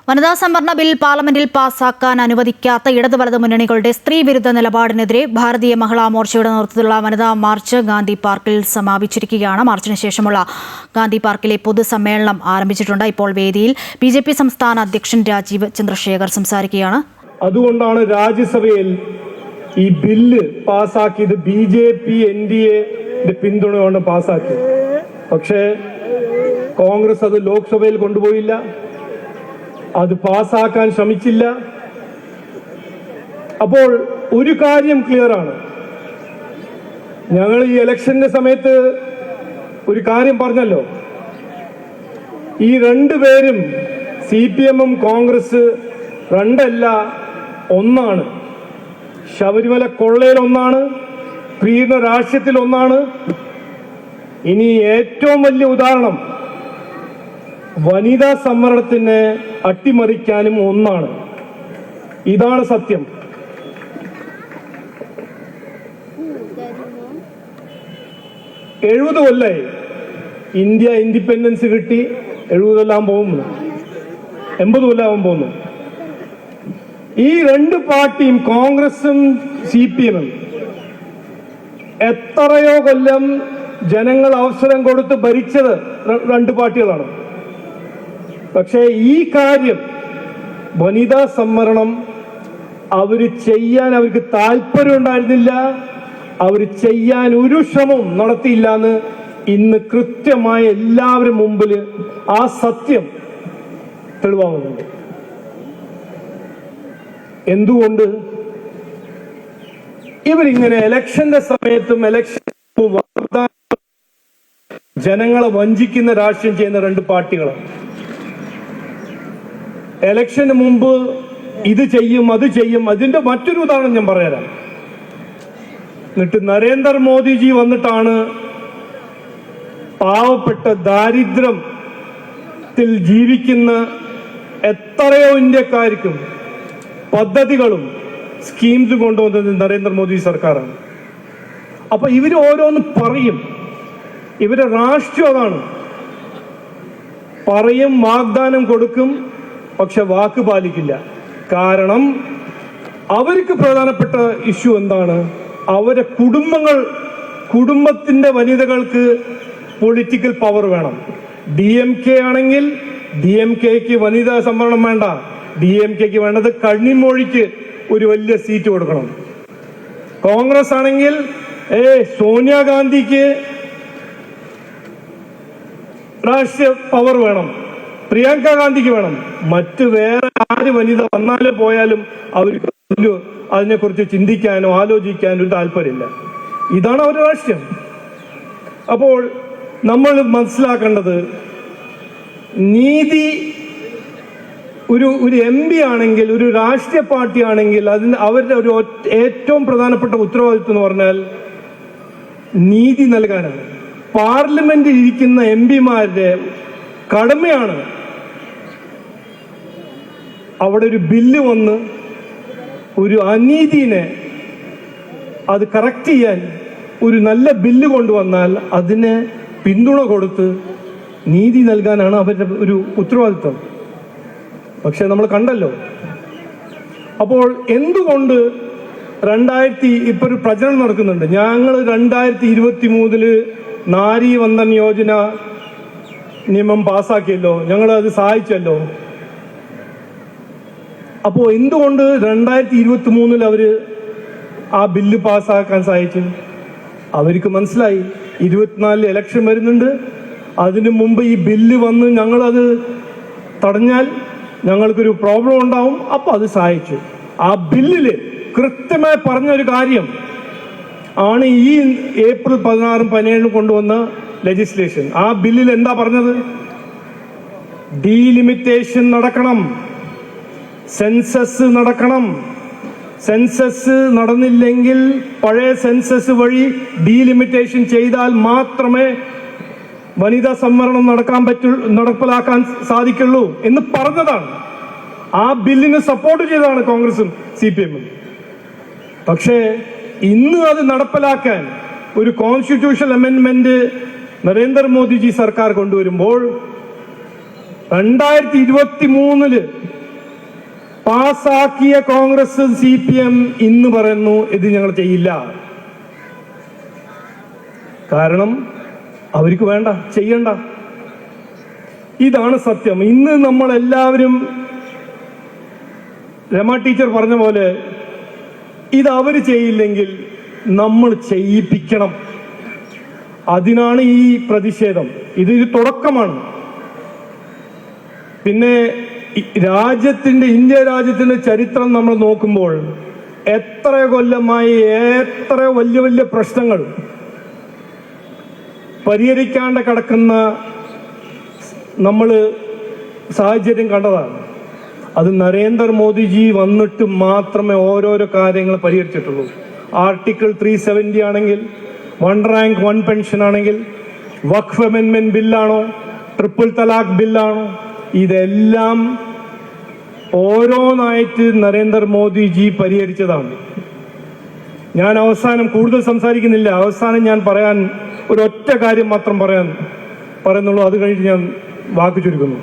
വനിതാ സംവരണ ബിൽ പാർലമെന്റിൽ പാസാക്കാൻ അനുവദിക്കാത്ത ഇടത് വലത് മുന്നണികളുടെ സ്ത്രീ വിരുദ്ധ നിലപാടിനെതിരെ ഭാരതീയ മഹിളാ മോർച്ചയുടെ നേതൃത്വത്തിലുള്ള വനിതാ മാർച്ച് ഗാന്ധി പാർക്കിൽ സമാപിച്ചിരിക്കുകയാണ്. മാർച്ചിന് ശേഷമുള്ള ഗാന്ധി പാർക്കിലെ പൊതുസമ്മേളനം ആരംഭിച്ചിട്ടുണ്ട്. ഇപ്പോൾ വേദിയിൽ BJP സംസ്ഥാന അധ്യക്ഷൻ രാജീവ് ചന്ദ്രശേഖർ സംസാരിക്കുകയാണ്. അതുകൊണ്ടാണ് രാജ്യസഭയിൽ ഈ ബില്ല് പാസാക്കിയത് BJP NDA പിന്തുണയോടെ പാസാക്കിയത്. പക്ഷേ കോൺഗ്രസ് അത് ലോക്സഭയിൽ കൊണ്ടുപോയില്ല, അത് പാസാക്കാൻ ശ്രമിച്ചില്ല. അപ്പോൾ ഒരു കാര്യം ക്ലിയർ ആണ്, ഞങ്ങൾ ഈ ഇലക്ഷന്റെ സമയത്ത് ഒരു കാര്യം പറഞ്ഞല്ലോ, ഈ രണ്ടുപേരും CPM-ഉം കോൺഗ്രസ് രണ്ടല്ല ഒന്നാണ്. ശബരിമല കൊള്ളയിൽ ഒന്നാണ്, പ്രീണ രാഷ്ട്രീയത്തിൽ ഒന്നാണ്. ഇനി ഏറ്റവും വലിയ ഉദാഹരണം വനിതാ സംവരണത്തിന് അട്ടിമറിക്കാനും ഒന്നാണ്. ഇതാണ് സത്യം. എഴുപത് കൊല്ലായി ഇന്ത്യ ഇൻഡിപെൻഡൻസ് കിട്ടി, 70 കൊല്ലാൻ പോകുന്നു, 80 കൊല്ലാൻ പോകുന്നു. ഈ രണ്ട് പാർട്ടിയും കോൺഗ്രസും CPM-ഉം എത്രയോ കൊല്ലം ജനങ്ങൾ അവസരം കൊടുത്ത് ഭരിച്ചത് രണ്ട് പാർട്ടികളാണ്. പക്ഷേ ഈ കാര്യം വനിതാ സംവരണം അവർക്ക് താല്പര്യം ഉണ്ടായിരുന്നില്ല, അവർ ചെയ്യാൻ ഒരു ശ്രമവും നടത്തിയില്ല എന്ന് ഇന്ന് കൃത്യമായി എല്ലാവരും മുമ്പിൽ ആ സത്യം തെളിവാകുന്നുണ്ട്. എന്തുകൊണ്ട് ഇവരിങ്ങനെ ഇലക്ഷന്റെ സമയത്തും ഇലക്ഷൻ ജനങ്ങളെ വഞ്ചിക്കുന്ന രാഷ്ട്രീയം ചെയ്യുന്ന രണ്ട് പാർട്ടികളാണ്. ഇലക്ഷന് മുമ്പ് ഇത് ചെയ്യും അത് ചെയ്യും. അതിന്റെ മറ്റൊരു ഉദാഹരണം ഞാൻ പറയാം. എന്നിട്ട് നരേന്ദ്രമോദിജി വന്നിട്ടാണ് പാവപ്പെട്ട ദാരിദ്ര്യത്തിൽ ജീവിക്കുന്ന എത്രയോ ഇന്ത്യക്കാർക്കും പദ്ധതികളും സ്കീംസ് കൊണ്ടുവന്നത് നരേന്ദ്രമോദി സർക്കാരാണ്. അപ്പൊ ഇവര് ഓരോന്ന് പറയും, ഇവരെ രാഷ്ട്രീയം അതാണ്. പറയും, വാഗ്ദാനം കൊടുക്കും, പക്ഷെ വാക്ക് പാലിക്കില്ല. കാരണം അവർക്ക് പ്രധാനപ്പെട്ട ഇഷ്യൂ എന്താണ്? അവരെ കുടുംബത്തിന്റെ വനിതകൾക്ക് പൊളിറ്റിക്കൽ പവർ വേണം. DMK ആണെങ്കിൽ DMKക്ക് വനിതാ സംവരണം വേണ്ട, DMKക്ക് വേണ്ടത് കണ്ണിമോഴിക്ക് ഒരു വലിയ സീറ്റ് കൊടുക്കണം. കോൺഗ്രസ് ആണെങ്കിൽ സോണിയാഗാന്ധിക്ക് രാഷ്ട്രീയ പവർ വേണം, പ്രിയങ്ക ഗാന്ധിക്ക് വേണം. മറ്റ് വേറെ ആര് വനിത വന്നാലും പോയാലും അവർക്ക് അതിനെക്കുറിച്ച് ചിന്തിക്കാനോ ആലോചിക്കാനോ താല്പര്യമില്ല. ഇതാണ് അവരുടെ രാഷ്ട്രീയം. അപ്പോൾ നമ്മൾ മനസ്സിലാക്കേണ്ടത്, നീതി ഒരു MP ആണെങ്കിൽ, ഒരു രാഷ്ട്രീയ പാർട്ടി ആണെങ്കിൽ അവരുടെ ഒരു ഏറ്റവും പ്രധാനപ്പെട്ട ഉത്തരവാദിത്വം എന്ന് പറഞ്ഞാൽ നീതി നൽകാനാണ്. പാർലമെന്റിൽ ഇരിക്കുന്ന MP-മാരുടെ കടമയാണ് അവിടെ ഒരു ബില്ല് വന്ന് ഒരു അനീതിനെ അത് കറക്റ്റ് ചെയ്യാൻ ഒരു നല്ല ബില്ല് കൊണ്ടുവന്നാൽ അതിന് പിന്തുണ കൊടുത്ത് നീതി നൽകാനാണ് അവരുടെ ഒരു ഉത്തരവാദിത്വം. പക്ഷെ നമ്മൾ കണ്ടല്ലോ. അപ്പോൾ എന്തുകൊണ്ട് ഇപ്പൊ ഒരു പ്രചരണം നടക്കുന്നുണ്ട്, ഞങ്ങൾ 2023 നാരി വന്ദൻ യോജന നിയമം പാസ്സാക്കിയല്ലോ, ഞങ്ങൾ അത് സഹായിച്ചല്ലോ. അപ്പോ എന്തുകൊണ്ട് 2023 അവര് ആ ബില്ല് പാസ്സാക്കാൻ സഹായിച്ചു? അവർക്ക് മനസ്സിലായി 24 ഇലക്ഷൻ വരുന്നുണ്ട്, അതിനു മുമ്പ് ഈ ബില്ല് വന്ന് ഞങ്ങളത് തടഞ്ഞാൽ ഞങ്ങൾക്കൊരു പ്രോബ്ലം ഉണ്ടാവും. അപ്പൊ അത് സഹായിച്ചു. ആ ബില്ലില് കൃത്യമായി പറഞ്ഞൊരു കാര്യം ആണ് ഈ ഏപ്രിൽ 16, 17 കൊണ്ടുവന്ന ലെജിസ്ലേഷൻ. ആ ബില്ലിൽ എന്താ പറഞ്ഞത്? ഡീലിമിറ്റേഷൻ നടക്കണം, സെൻസസ് നടക്കണം. സെൻസസ് നടന്നില്ലെങ്കിൽ പഴയ സെൻസസ് വഴി ഡീലിമിറ്റേഷൻ ചെയ്താൽ മാത്രമേ വനിതാ സംവരണം നടപ്പിലാക്കാൻ സാധിക്കുള്ളൂ എന്ന് പറഞ്ഞതാണ്. ആ ബില്ലിന് സപ്പോർട്ട് ചെയ്തതാണ് കോൺഗ്രസും CPM-ഉം. പക്ഷേ ഇന്ന് അത് നടപ്പിലാക്കാൻ ഒരു കോൺസ്റ്റിറ്റ്യൂഷണൽ അമെൻഡ്മെന്റ് നരേന്ദ്രമോദിജി സർക്കാർ കൊണ്ടുവരുമ്പോൾ 2023 പാസാക്കിയ കോൺഗ്രസ് CPM ഇന്ന് പറയുന്നു ഇത് ഞങ്ങൾ ചെയ്യില്ല. കാരണം അവർക്ക് വേണ്ട, ചെയ്യണ്ട. ഇതാണ് സത്യം. ഇന്ന് നമ്മൾ എല്ലാവരും രമ ടീച്ചർ പറഞ്ഞ പോലെ ഇത് അവർ ചെയ്യില്ലെങ്കിൽ നമ്മൾ ചെയ്യിപ്പിക്കണം. അതിനാണ് ഈ പ്രതിഷേധം. ഇതൊരു തുടക്കമാണ്. പിന്നെ ഇന്ത്യ രാജ്യത്തിന്റെ ചരിത്രം നമ്മൾ നോക്കുമ്പോൾ എത്ര കൊല്ലമായി എത്ര വലിയ വലിയ പ്രശ്നങ്ങൾ പരിഹരിക്കാണ്ട് കിടക്കുന്ന നമ്മൾ സാഹചര്യം കണ്ടതാണ്. അത് നരേന്ദ്രമോദിജി വന്നിട്ട് മാത്രമേ ഓരോരോ കാര്യങ്ങൾ പരിഹരിച്ചിട്ടുള്ളൂ. ആർട്ടിക്കിൾ 370 ആണെങ്കിൽ, 1 റാങ്ക് 1 പെൻഷൻ ആണെങ്കിൽ, വഖഫ് അമെൻമെന്റ് ബില്ലാണോ, ട്രിപ്പിൾ തലാഖ് ബില്ലാണോ, ഇതെല്ലാം ഓരോന്നായിട്ട് നരേന്ദ്രമോദിജി പരിഹരിച്ചതാണ്. ഞാൻ അവസാനം കൂടുതൽ സംസാരിക്കുന്നില്ല. അവസാനം ഞാൻ പറയാൻ ഒരൊറ്റ കാര്യം മാത്രം പറയുന്നുള്ളൂ. അത് കഴിഞ്ഞിട്ട് ഞാൻ വാക്ക് ചുരുക്കുന്നു.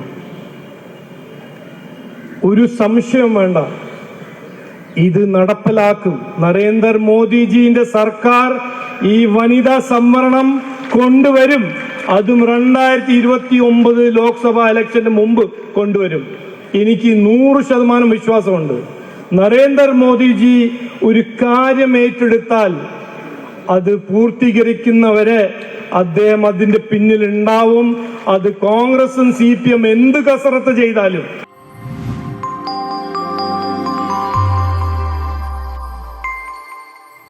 ഒരു സംശയം വേണ്ട, ഇത് നടപ്പിലാക്കും. നരേന്ദ്രമോദിജിന്റെ സർക്കാർ ഈ വനിതാ സംവരണം കൊണ്ടുവരും. അതും 2029 ലോക്സഭാ ഇലക്ഷന് മുമ്പ് കൊണ്ടുവരും. എനിക്ക് 100% വിശ്വാസമുണ്ട്. നരേന്ദ്രമോദിജി ഒരു കാര്യം ഏറ്റെടുത്താൽ അത് പൂർത്തീകരിക്കുന്നവരെ അദ്ദേഹം അതിന്റെ പിന്നിൽ ഉണ്ടാവും. അത് കോൺഗ്രസും CPM എന്ത് കസരത്ത് ചെയ്താലും